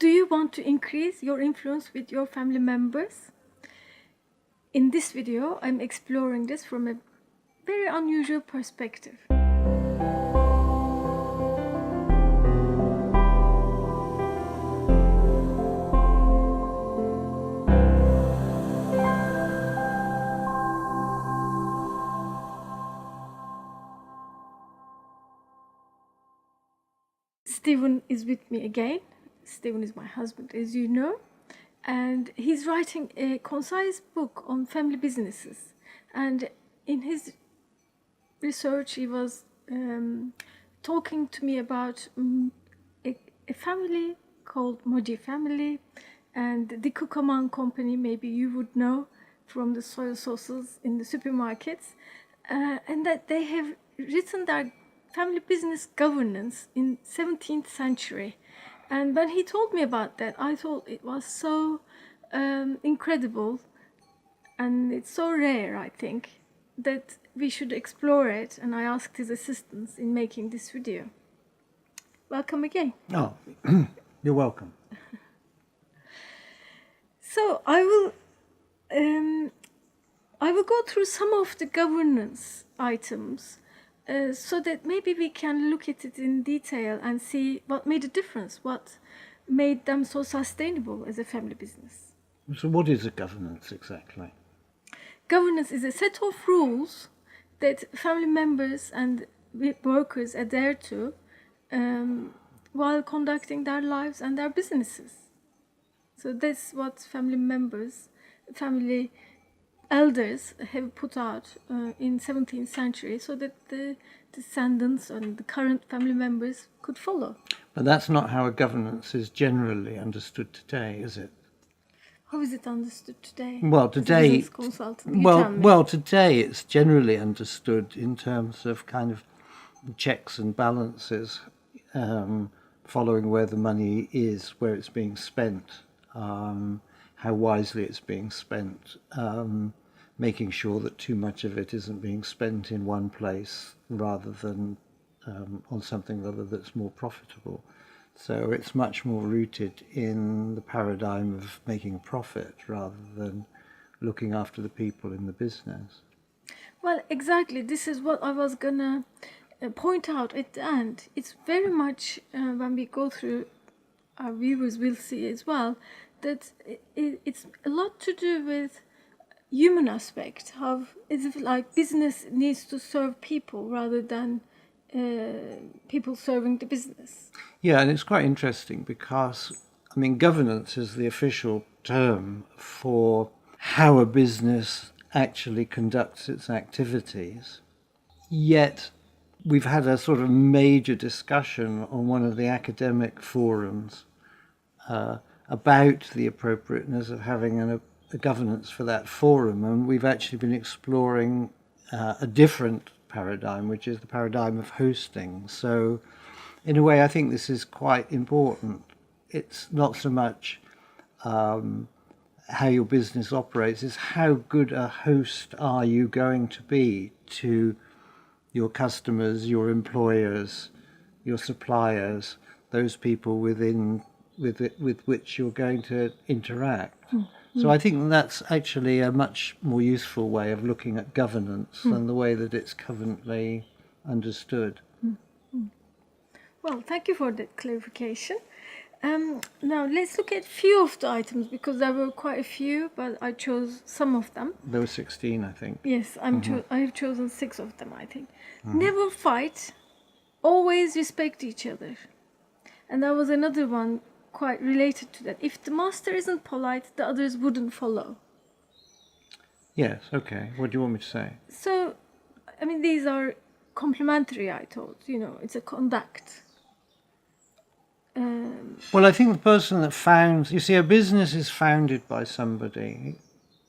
Do you want to increase your influence with your family members? In this video, I'm exploring this from a very unusual perspective. Stephen is with me again. Stephen is my husband, as you know, and he's writing a concise book on family businesses. And in his research, he was talking to me about a family called Mogi Family, and the Kukaman company, maybe you would know from the soy sauces in the supermarkets, and that they have written their family business governance in 17th century. And when he told me about that, I thought it was so incredible, and it's so rare, I think, that we should explore it, and I asked his assistance in making this video. Welcome again. Oh, you're welcome. So I will go through some of the governance items so that maybe we can look at it in detail and see what made a difference, what made them so sustainable as a family business. So what is a governance exactly? Governance is a set of rules that family members and workers adhere to while conducting their lives and their businesses. So that's what family elders have put out in 17th century so that the descendants and the current family members could follow. But that's not how a governance is generally understood today, is it? How is it understood today? Well, today, as a business consultant, you tell me. well, today it's generally understood in terms of kind of checks and balances, following where the money is, where it's being spent, how wisely it's being spent, making sure that too much of it isn't being spent in one place rather than on something other that's more profitable. So it's much more rooted in the paradigm of making a profit rather than looking after the people in the business. Well, exactly. This is what I was gonna point out at the end. It's very much, when we go through, our viewers will see as well, that it's a lot to do with human aspect, how as if like business needs to serve people rather than people serving the business. Yeah, and it's quite interesting because, I mean, governance is the official term for how a business actually conducts its activities. Yet we've had a sort of major discussion on one of the academic forums about the appropriateness of having a governance for that forum, and we've actually been exploring a different paradigm, which is the paradigm of hosting. So in a way, I think this is quite important. It's not so much how your business operates, it's how good a host are you going to be to your customers, your employers, your suppliers, those people with which you're going to interact. Mm-hmm. So I think that's actually a much more useful way of looking at governance than the way that it's currently understood. Mm-hmm. Well, thank you for that clarification. Now let's look at a few of the items, because there were quite a few, but I chose some of them. There were 16, I think. Yes, I have chosen 6 of them, I think. Mm-hmm. Never fight, always respect each other. And there was another one quite related to that. If the master isn't polite, the others wouldn't follow. Yes, okay. What do you want me to say? So, I mean, these are complementary, I thought. It's a conduct. Well, I think the person that founds... You see, a business is founded by somebody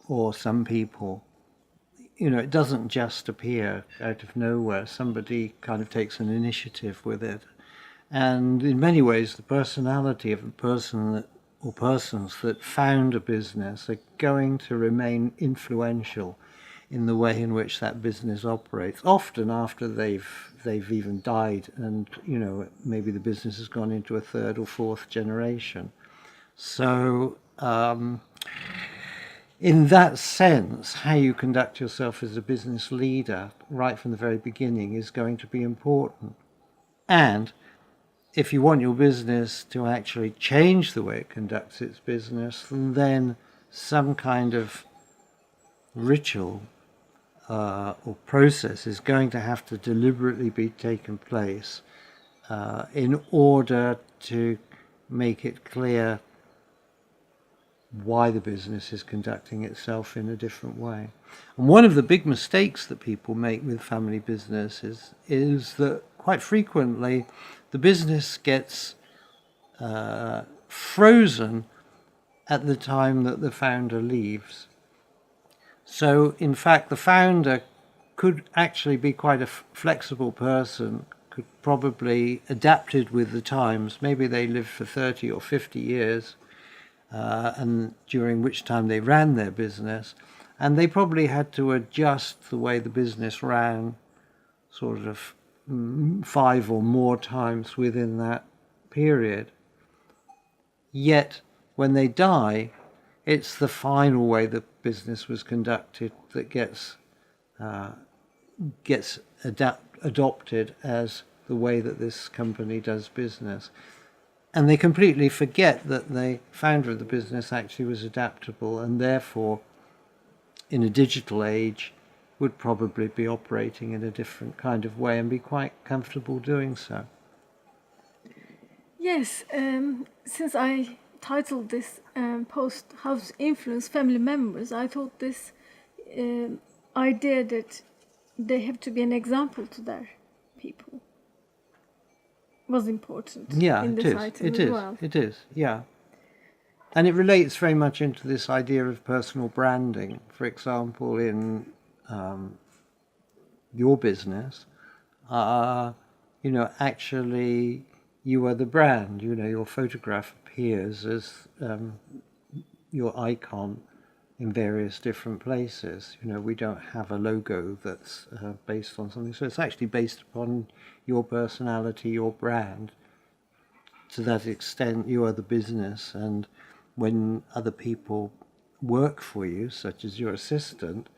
or some people. It doesn't just appear out of nowhere. Somebody kind of takes an initiative with it. And in many ways, the personality of a person or persons that found a business are going to remain influential in the way in which that business operates, often after they've even died, and maybe the business has gone into a 3rd or 4th generation. So, in that sense, how you conduct yourself as a business leader right from the very beginning is going to be important. And if you want your business to actually change the way it conducts its business, then some kind of ritual or process is going to have to deliberately be taken place in order to make it clear why the business is conducting itself in a different way. And one of the big mistakes that people make with family businesses is that quite frequently the business gets frozen at the time that the founder leaves. So, in fact, the founder could actually be quite a flexible person, could probably adapted with the times. Maybe they lived for 30 or 50 years, and during which time they ran their business, and they probably had to adjust the way the business ran sort of 5 or more times within that period. Yet, when they die, it's the final way the business was conducted that gets adopted as the way that this company does business. And they completely forget that the founder of the business actually was adaptable, and therefore, in a digital age, would probably be operating in a different kind of way and be quite comfortable doing so. Yes, since I titled this post "How to Influence Family Members," I thought this idea that they have to be an example to their people was important in this item as well. It is, yeah. And it relates very much into this idea of personal branding. For example, in your business, actually you are the brand. Your photograph appears as your icon in various different places. We don't have a logo that's based on something. So it's actually based upon your personality, your brand. To that extent, you are the business. And when other people work for you, such as your assistant,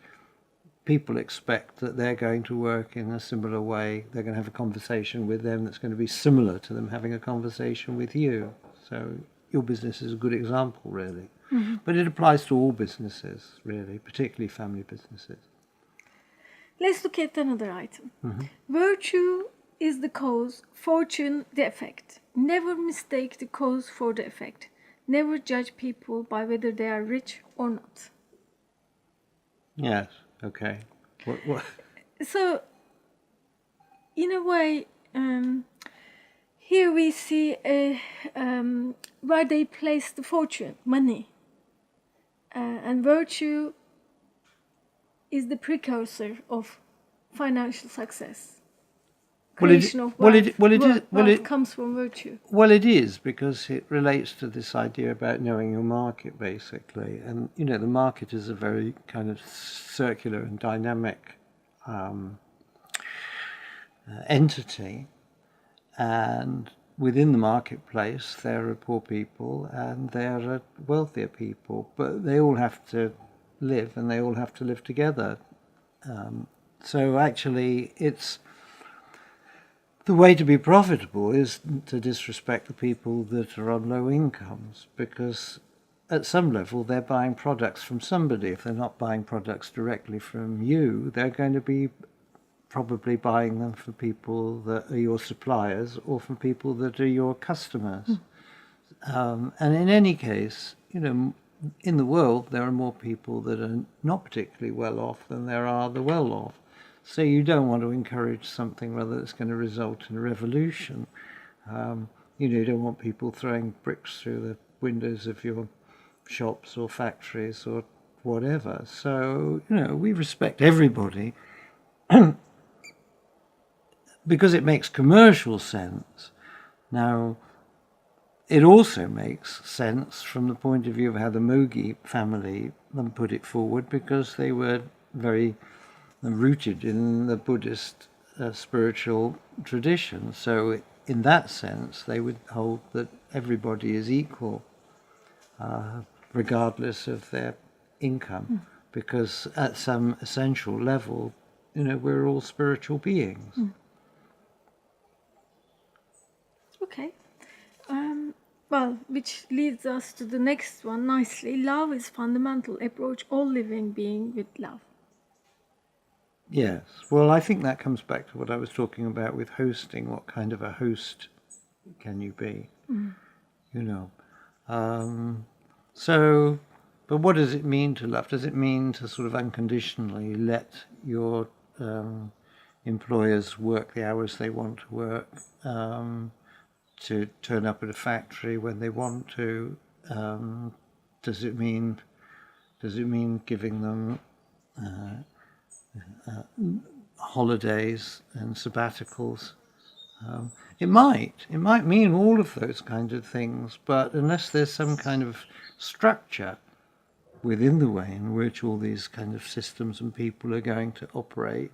people expect that they're going to work in a similar way. They're going to have a conversation with them that's going to be similar to them having a conversation with you. So your business is a good example, really. Mm-hmm. But it applies to all businesses, really, particularly family businesses. Let's look at another item. Mm-hmm. Virtue is the cause, fortune the effect. Never mistake the cause for the effect. Never judge people by whether they are rich or not. Yes, okay. What? So, in a way, here we see where they place the fortune, money. And virtue is the precursor of financial success. Creation of wealth. Wealth comes from virtue. Well, it is, because it relates to this idea about knowing your market, basically. And, the market is a very kind of circular and dynamic entity. And within the marketplace, there are poor people and there are wealthier people, but they all have to live and they all have to live together. So actually, the way to be profitable is to disrespect the people that are on low incomes, because at some level they're buying products from somebody. If they're not buying products directly from you, they're going to be probably buying them from people that are your suppliers or from people that are your customers. And in any case, in the world there are more people that are not particularly well off than there are the well off. So you don't want to encourage something rather that's going to result in a revolution. You don't want people throwing bricks through the windows of your shops or factories or whatever. So, we respect everybody because it makes commercial sense. Now, it also makes sense from the point of view of how the Mogi family put it forward, because they were very rooted in the Buddhist spiritual tradition. So in that sense, they would hold that everybody is equal. regardless of their income, because at some essential level, we're all spiritual beings. Okay. Well, which leads us to the next one nicely. Love is fundamental. Approach all living being with love. Yes. Well, I think that comes back to what I was talking about with hosting. What kind of a host can you be? So, but what does it mean to love? Does it mean to sort of unconditionally let your employers work the hours they want to work, to turn up at a factory when they want to? Does it mean giving them holidays and sabbaticals? It might mean all of those kind of things, but unless there's some kind of structure within the way in which all these kind of systems and people are going to operate,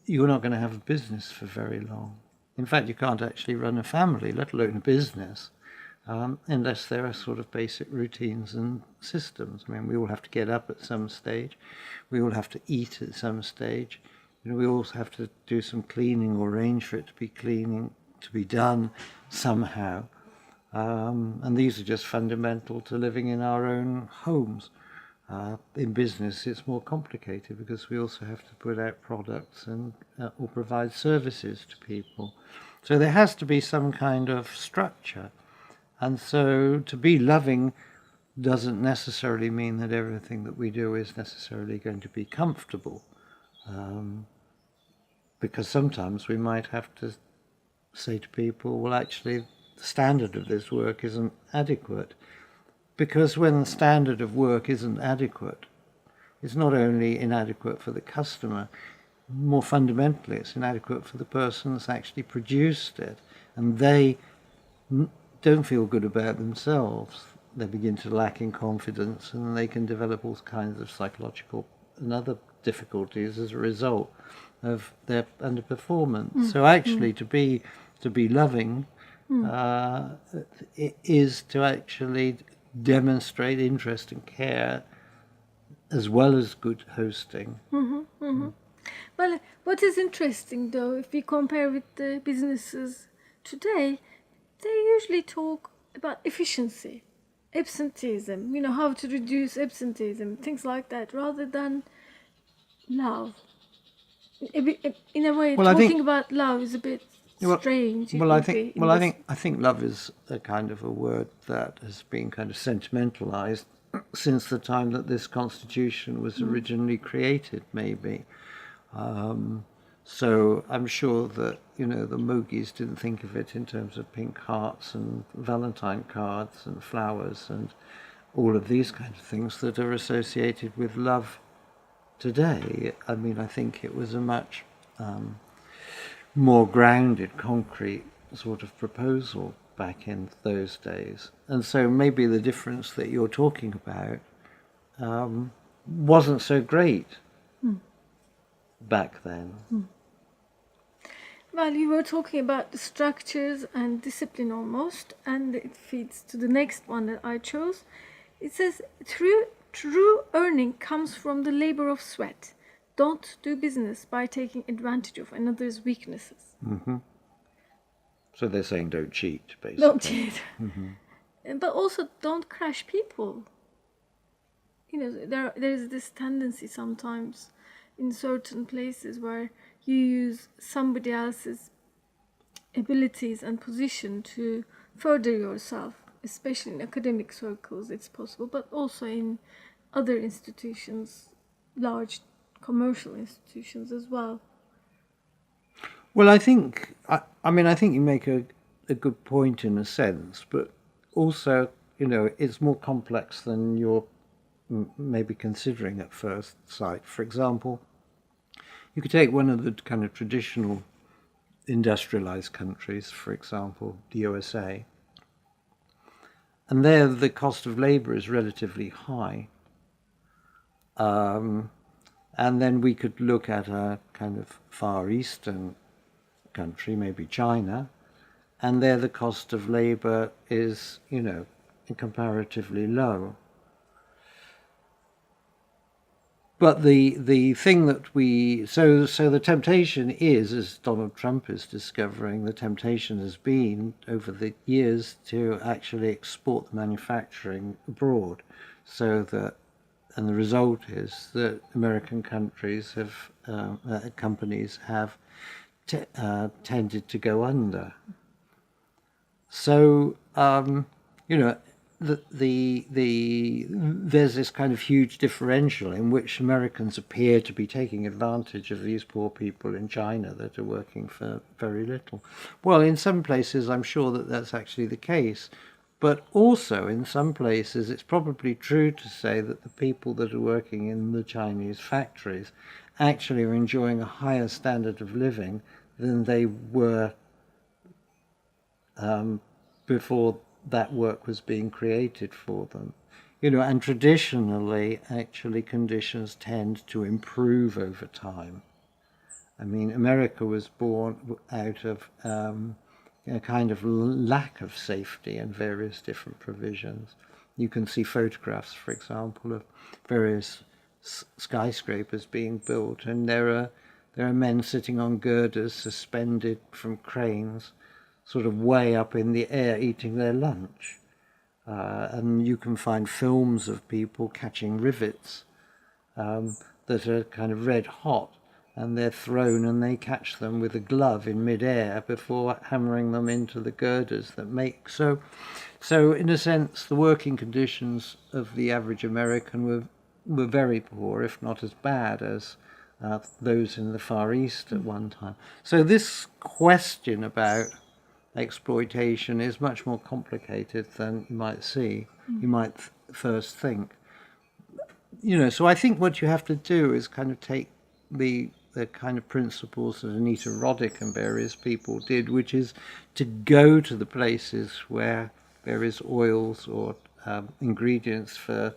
you're not going to have a business for very long. In fact, you can't actually run a family, let alone a business, unless there are sort of basic routines and systems. I mean, we all have to get up at some stage. We all have to eat at some stage. We also have to do some cleaning or arrange for it to be done somehow. And these are just fundamental to living in our own homes. In business, it's more complicated because we also have to put out products and or provide services to people. So there has to be some kind of structure. And so to be loving doesn't necessarily mean that everything that we do is necessarily going to be comfortable. Because sometimes we might have to say to people, well, actually, the standard of this work isn't adequate. Because when the standard of work isn't adequate, it's not only inadequate for the customer, more fundamentally, it's inadequate for the person that's actually produced it. And they don't feel good about themselves. They begin to lack in confidence, and they can develop all kinds of psychological and other difficulties as a result of their underperformance. So actually to be loving is to actually demonstrate interest and care as well as good hosting. Well, what is interesting though, if we compare with the businesses today, they usually talk about efficiency, absenteeism, how to reduce absenteeism, things like that, rather than love. In a way, Well, talking about love is a bit strange. I think love is a kind of a word that has been kind of sentimentalized since the time that this constitution was originally created, maybe. So I'm sure that the Mogis didn't think of it in terms of pink hearts and Valentine cards and flowers and all of these kinds of things that are associated with love today. I mean, I think it was a much more grounded, concrete sort of proposal back in those days. And so maybe the difference that you're talking about wasn't so great back then. Well, you were talking about the structures and discipline almost, and it feeds to the next one that I chose. It says, true earning comes from the labor of sweat. Don't do business by taking advantage of another's weaknesses. So they're saying don't cheat, basically. Don't cheat. But also don't crash people. There's this tendency sometimes in certain places where you use somebody else's abilities and position to further yourself, especially in academic circles it's possible, but also in other institutions, large commercial institutions as well. Well, I think you make a good point in a sense, but also, it's more complex than you're maybe considering at first sight. For example, you could take one of the kind of traditional industrialized countries, for example, the USA, and there the cost of labor is relatively high. And then we could look at a kind of Far Eastern country, maybe China, and there the cost of labor is, comparatively low. But the thing that so the temptation is, as Donald Trump is discovering, the temptation has been over the years to actually export the manufacturing abroad, and the result is that American companies have tended to go under. So there's this kind of huge differential in which Americans appear to be taking advantage of these poor people in China that are working for very little. Well, in some places, I'm sure that that's actually the case. But also, in some places, it's probably true to say that the people that are working in the Chinese factories actually are enjoying a higher standard of living than they were before that work was being created for them. And traditionally, actually, conditions tend to improve over time. I mean, America was born out of a kind of lack of safety and various different provisions. You can see photographs, for example, of various skyscrapers being built, and there are men sitting on girders suspended from cranes, sort of way up in the air eating their lunch. And you can find films of people catching rivets that are kind of red hot, and they're thrown and they catch them with a glove in midair before hammering them into the girders that make. So in a sense, the working conditions of the average American were very poor, if not as bad as those in the Far East at one time. So this question about exploitation is much more complicated than you might see. You might first think. So I think what you have to do is kind of take the kind of principles that Anita Roddick and various people did, which is to go to the places where there is oils or ingredients for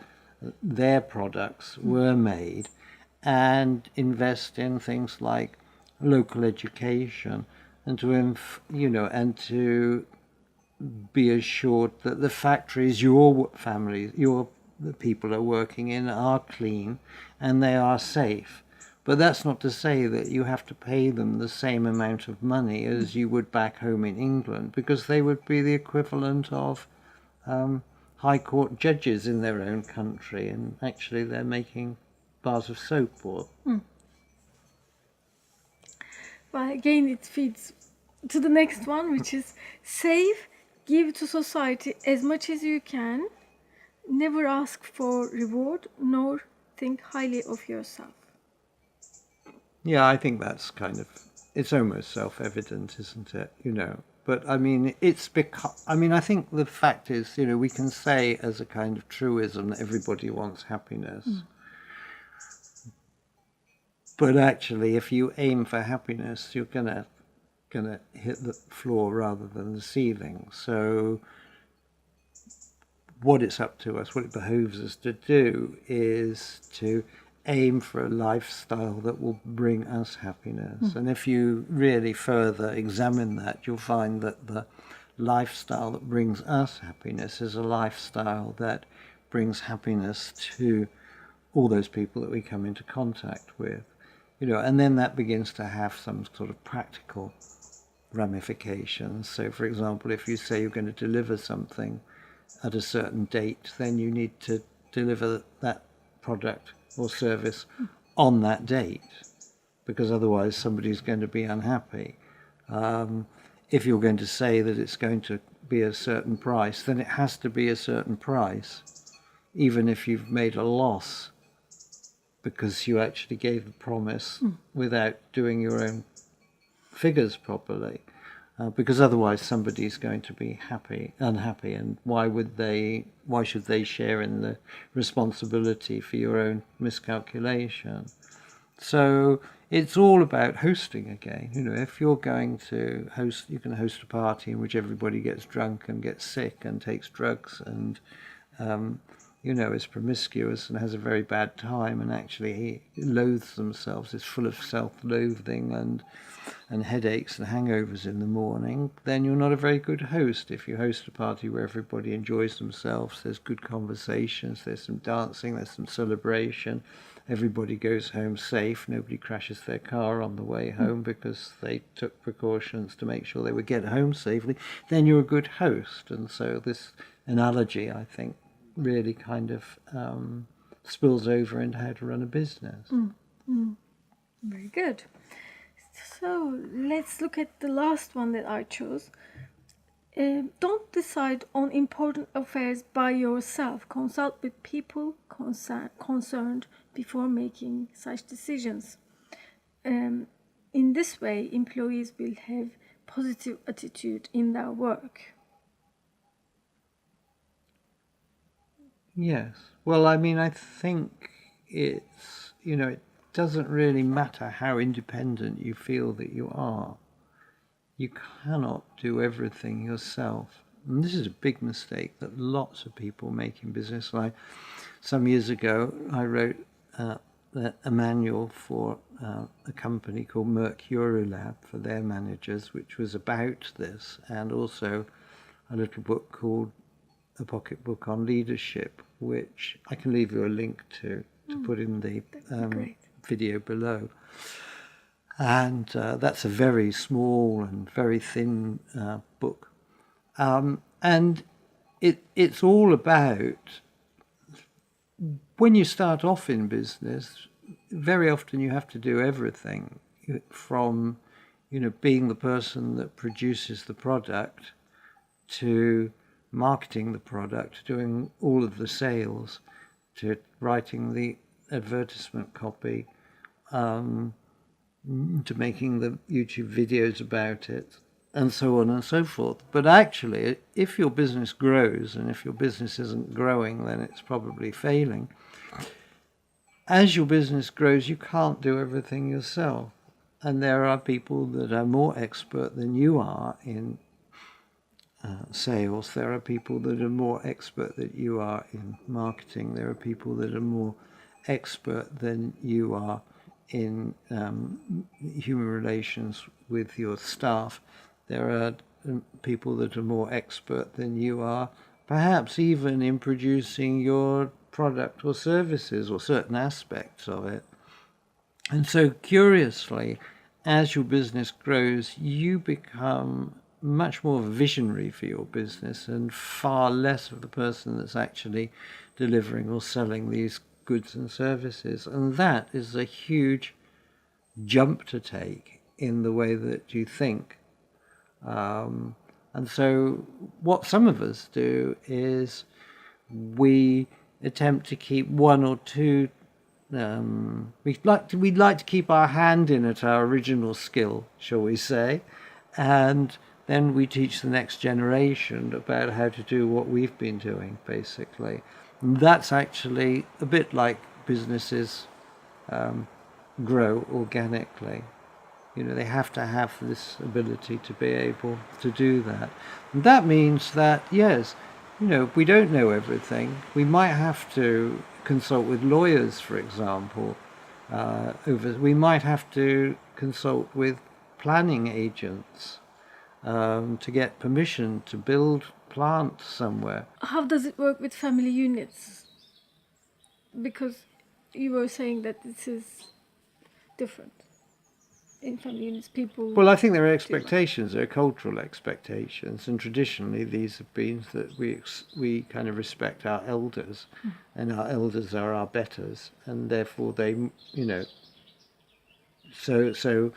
their products were made, and invest in things like local education, and to be assured that the factories your people are working in are clean and they are safe. But that's not to say that you have to pay them the same amount of money as you would back home in England, because they would be the equivalent of high court judges in their own country, and actually they're making bars of soap or... Well, again, it feeds to the next one, which is save, give to society as much as you can, never ask for reward, nor think highly of yourself. Yeah, I think that's it's almost self-evident, isn't it? But I mean, I think the fact is, we can say as a kind of truism that everybody wants happiness. But actually, if you aim for happiness, you're gonna hit the floor rather than the ceiling. So what it's up to us, what it behooves us to do, is to aim for a lifestyle that will bring us happiness. And if you really further examine that, you'll find that the lifestyle that brings us happiness is a lifestyle that brings happiness to all those people that we come into contact with. And then that begins to have some sort of practical ramifications. So, for example, if you say you're going to deliver something at a certain date, then you need to deliver that product or service on that date, because otherwise somebody's going to be unhappy. If you're going to say that it's going to be a certain price, then it has to be a certain price, even if you've made a loss, because you actually gave the promise without doing your own figures properly, because otherwise somebody's going to be unhappy, and why should they share in the responsibility for your own miscalculation? So it's all about hosting again. If you're going to host, you can host a party in which everybody gets drunk and gets sick and takes drugs and is promiscuous and has a very bad time and actually loathes themselves, is full of self-loathing and headaches and hangovers in the morning, then you're not a very good host. If you host a party where everybody enjoys themselves, there's good conversations, there's some dancing, there's some celebration, everybody goes home safe, nobody crashes their car on the way home because they took precautions to make sure they would get home safely, then you're a good host. And so this analogy, I think, really kind of spills over into how to run a business. Very good. So let's look at the last one that I chose. Don't decide on important affairs by yourself. Consult with people concerned before making such decisions. In this way, employees will have positive attitude in their work. Yes. Well, I mean, I think it's, it doesn't really matter how independent you feel that you are. You cannot do everything yourself. And this is a big mistake that lots of people make in business. Some years ago, I wrote a manual for a company called Mercurolab for their managers, which was about this, and also a little book called A Pocket Book on Leadership, which I can leave you a link to put in the video below. And that's a very small and very thin book. And it's all about, when you start off in business, very often you have to do everything from, being the person that produces the product to marketing the product, doing all of the sales, to writing the advertisement copy, to making the YouTube videos about it, and so on and so forth. But actually, if your business grows, and if your business isn't growing, then it's probably failing. As your business grows, you can't do everything yourself. And there are people that are more expert than you are in sales. There are people that are more expert than you are in marketing. There are people that are more expert than you are in human relations with your staff. There are people that are more expert than you are, perhaps even in producing your product or services or certain aspects of it. And so curiously, as your business grows, you become much more visionary for your business and far less of the person that's actually delivering or selling these goods and services. And that is a huge jump to take in the way that you think. And so what some of us do is we attempt to keep one or two, we'd like to keep our hand in at our original skill, shall we say, and then we teach the next generation about how to do what we've been doing, basically. And that's actually a bit like businesses grow organically. They have to have this ability to be able to do that. And that means that, yes, we don't know everything. We might have to consult with lawyers, for example. We might have to consult with planning agents to get permission to build plant somewhere. How does it work with family units? Because you were saying that this is different. In family units, people... Well, I think there are expectations, there are cultural expectations, and traditionally these have been that we kind of respect our elders, and our elders are our betters, and therefore they, so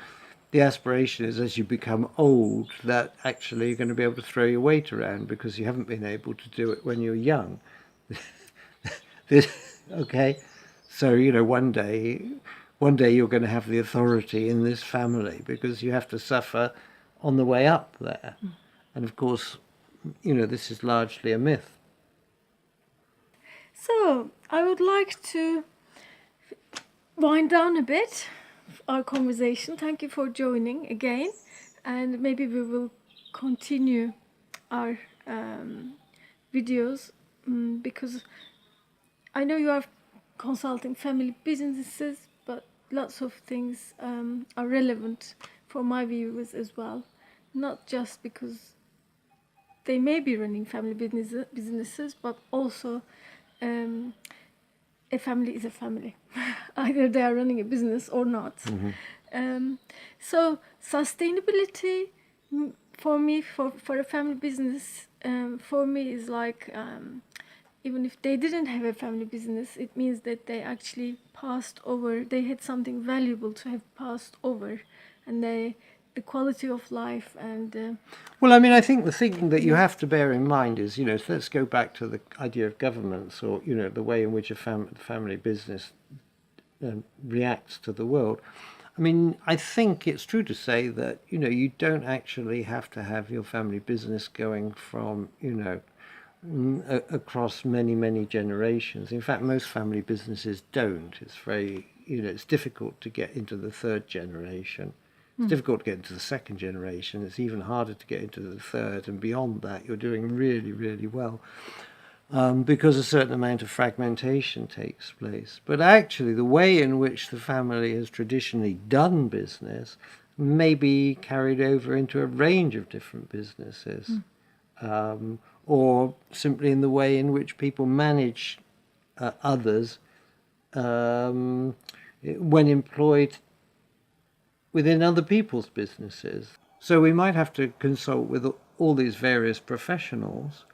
the aspiration is, as you become old, that actually you're going to be able to throw your weight around because you haven't been able to do it when you're young. Okay, so one day you're going to have the authority in this family because you have to suffer on the way up there. And of course, this is largely a myth. So I would like to wind down a bit our conversation. Thank you for joining again, and maybe we will continue our videos because I know you are consulting family businesses, but lots of things are relevant for my viewers as well. Not just because they may be running family businesses, but also a family is a family. Either they are running a business or not. So sustainability for me, for a family business, for me is like, even if they didn't have a family business, it means that they actually passed over, they had something valuable to have passed over, and the quality of life and Well, I mean, I think the thing that you have to bear in mind is, let's go back to the idea of governments, or, the way in which a family business reacts to the world. I mean, I think it's true to say that, you don't actually have to have your family business going from, across many, many generations. In fact, most family businesses don't. It's very, it's difficult to get into the third generation. It's difficult to get into the second generation. It's even harder to get into the third. And beyond that, you're doing really, really well. Because a certain amount of fragmentation takes place. But actually, the way in which the family has traditionally done business may be carried over into a range of different businesses, or simply in the way in which people manage others when employed within other people's businesses. So we might have to consult with all these various professionals.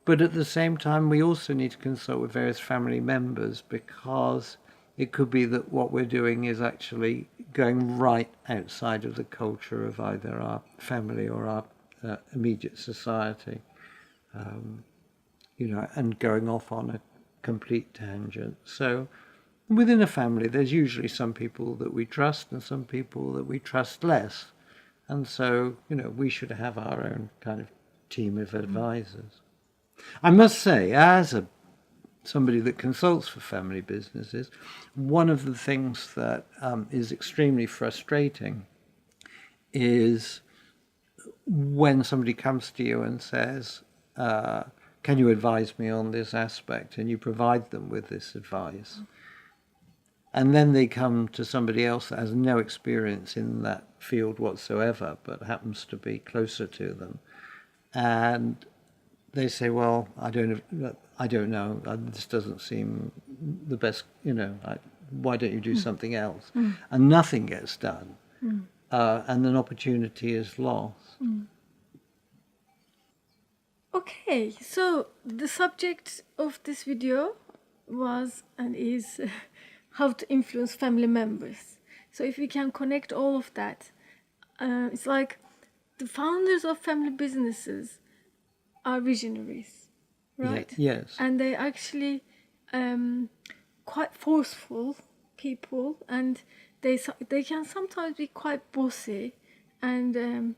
But at the same time, we also need to consult with various family members, because it could be that what we're doing is actually going right outside of the culture of either our family or our immediate society, and going off on a complete tangent. So within a family, there's usually some people that we trust and some people that we trust less. And so, we should have our own kind of team of advisors. I must say, as somebody that consults for family businesses, one of the things that is extremely frustrating is when somebody comes to you and says, can you advise me on this aspect? And you provide them with this advice. And then they come to somebody else that has no experience in that field whatsoever, but happens to be closer to them. And they say, well, I don't know, this doesn't seem the best, why don't you do something else? And nothing gets done. And an opportunity is lost. Okay, so the subject of this video was and is how to influence family members. So if we can connect all of that, it's like the founders of family businesses are visionaries, right? Yes. And they actually quite forceful people, and they can sometimes be quite bossy, and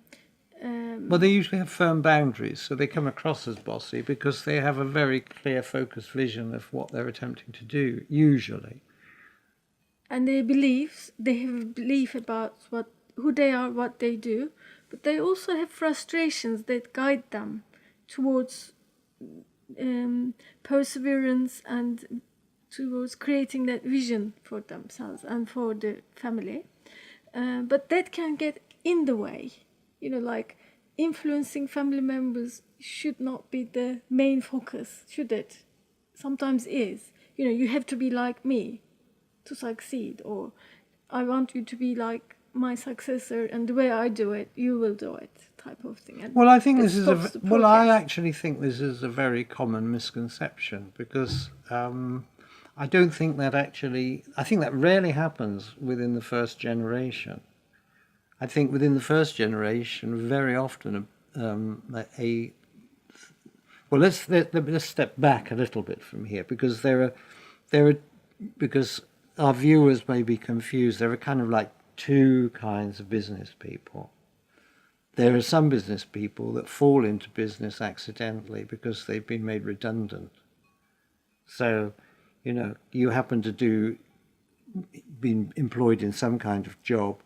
well, they usually have firm boundaries, so they come across as bossy because they have a very clear, focused vision of what they're attempting to do, usually. And they have a belief about who they are, what they do, but they also have frustrations that guide them towards perseverance and towards creating that vision for themselves and for the family. But that can get in the way. Like influencing family members should not be the main focus, should it? Sometimes is. You have to be like me to succeed, or I want you to be like my successor, and the way I do it, you will do it, type of thing. And well, I think I actually think this is a very common misconception, because I don't think that I think that rarely happens within the first generation. I think within the first generation, very often let's step back a little bit from here, because because our viewers may be confused. There are kind of like two kinds of business people. There are some business people that fall into business accidentally because they've been made redundant. So, you happen to been employed in some kind of job,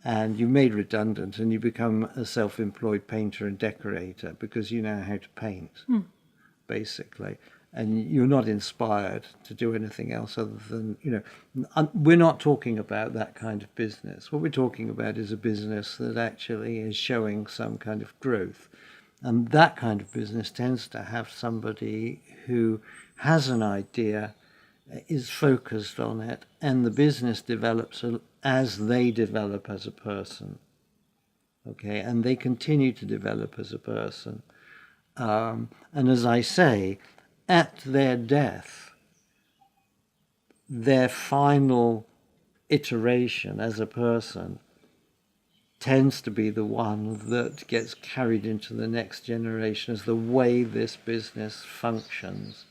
and you're made redundant, and you become a self-employed painter and decorator because you know how to paint, basically. and you're not inspired to do anything else other than, we're not talking about that kind of business. What we're talking about is a business that actually is showing some kind of growth. And that kind of business tends to have somebody who has an idea, is focused on it, and the business develops as they develop as a person. Okay, and they continue to develop as a person. And as I say, at their death, their final iteration as a person tends to be the one that gets carried into the next generation as the way this business functions.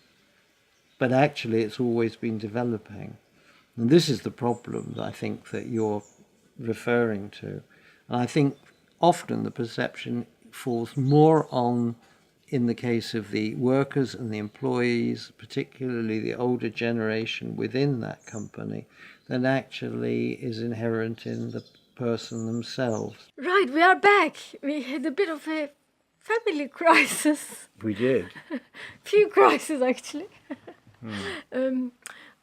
But actually, it's always been developing. And this is the problem that I think that you're referring to. And I think often the perception falls more on, in the case of the workers and the employees, particularly the older generation within that company, than actually is inherent in the person themselves. Right, we are back. We had a bit of a family crisis. We did. Few crises, actually.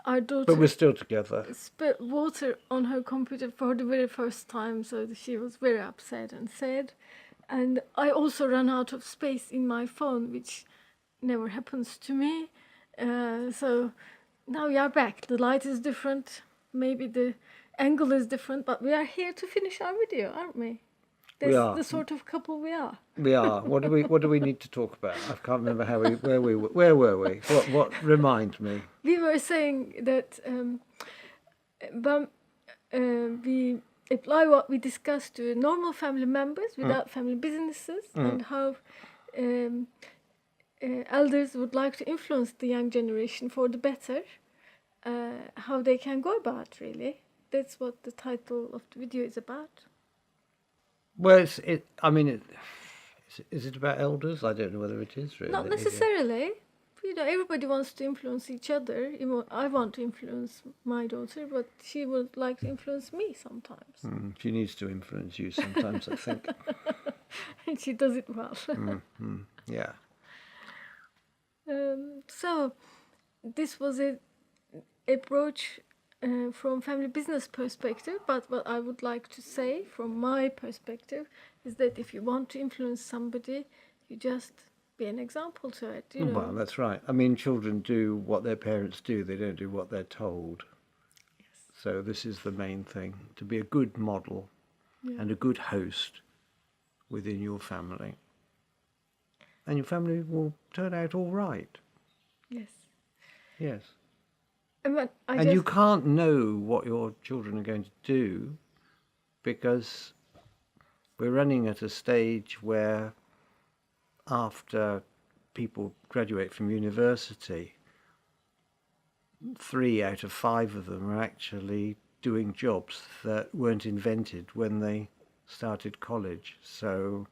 Our daughter But we're still together. spilled water on her computer for the very first time, so she was very upset and sad. And I also ran out of space in my phone, which never happens to me. So now we are back. The light is different. Maybe the angle is different, but we are here to finish our video, aren't we? That's We are. the sort of couple we are. We are. What do we need to talk about? I can't remember where were we? What remind me? We were saying that we apply what we discussed to normal family members without family businesses, and how elders would like to influence the young generation for the better, how they can go about, really. That's what the title of the video is about. Well, is it about elders? I don't know whether it is really. Not necessarily. Everybody wants to influence each other. I want to influence my daughter, but she would like to influence me sometimes. She needs to influence you sometimes, I think. And she does it well. Yeah. So this was an approach from family business perspective, but what I would like to say from my perspective is that if you want to influence somebody, you just be an example to it. Well, that's right. I mean, children do what their parents do. They don't do what they're told. Yes. So this is the main thing, to be a good model and a good host within your family. And your family will turn out all right. Yes. Yes. And you can't know what your children are going to do because we're running at a stage where after people graduate from university, 3 out of 5 of them are actually doing jobs that weren't invented when they started college. So,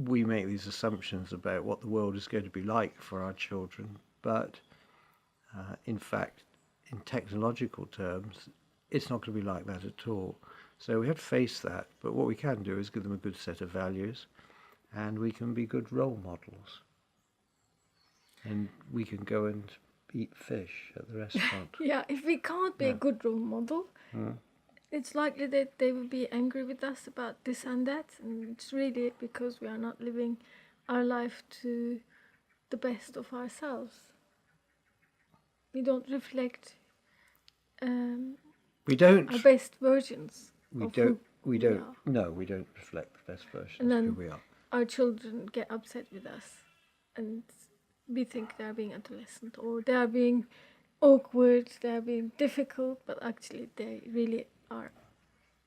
we make these assumptions about what the world is going to be like for our children, but in fact, in technological terms, it's not going to be like that at all. So we have to face that, but what we can do is give them a good set of values, and we can be good role models. And we can go and eat fish at the restaurant. Yeah, if we can't be a good role model, it's likely that they will be angry with us about this and that, and it's really because we are not living our life to the best of ourselves. We don't reflect We don't. our best versions. We of don't. who We don't. are. No, we don't reflect the best version And of who then we are. our children get upset with us, and we think they are being adolescent, or they are being awkward, they are being difficult, but actually they really are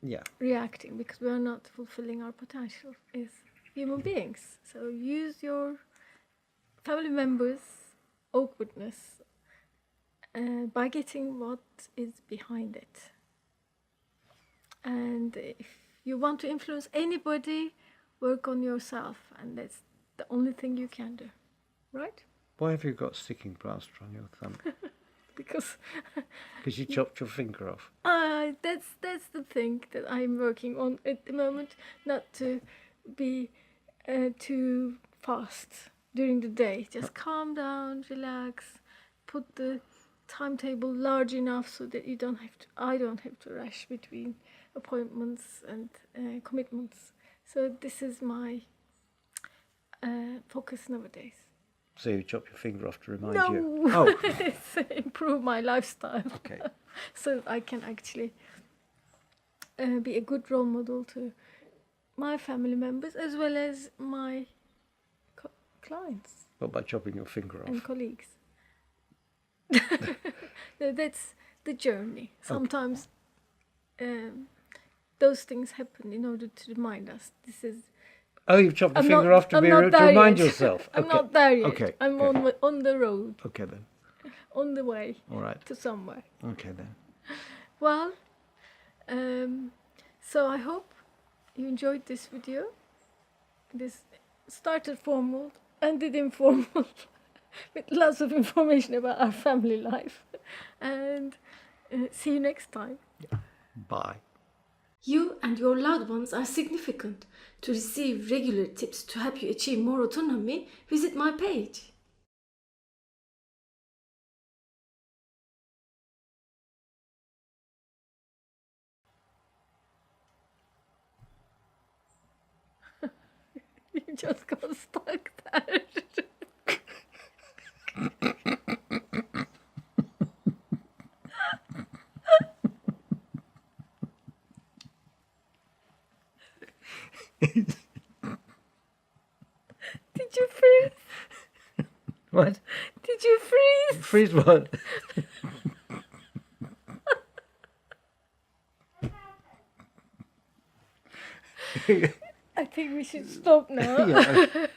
Yeah. reacting because we are not fulfilling our potential as human beings. So use your family members' awkwardness by getting what is behind it. And if you want to influence anybody, work on yourself, and that's the only thing you can do, right? Why have you got sticking plaster on your thumb? Because Because you chopped your finger off. that's the thing that I'm working on at the moment, not to be too fast during the day. Just calm down, relax, put the timetable large enough so that I don't have to rush between appointments and commitments. So this is my focus nowadays. So you chop your finger off to remind No, you. Oh, it's improve my lifestyle. okay. So I can actually be a good role model to my family members as well as my clients What by chopping your finger and off? colleagues. No, that's the journey. Sometimes those things happen in order to remind us. This is. Oh, you've chopped the I'm finger not- off to I'm be not to there remind yet. yourself. I'm Okay. not there yet. Okay. I'm okay. on the road, Okay then. on the way All right. to somewhere. Okay then. Well, so I hope you enjoyed this video. This started formal, ended informal, with lots of information about our family life. And see you next time. Bye. You and your loved ones are significant. To receive regular tips to help you achieve more autonomy, visit my page. You just got stuck there. Did you freeze? What? Did you freeze? Freeze what? I think we should stop now. Yeah.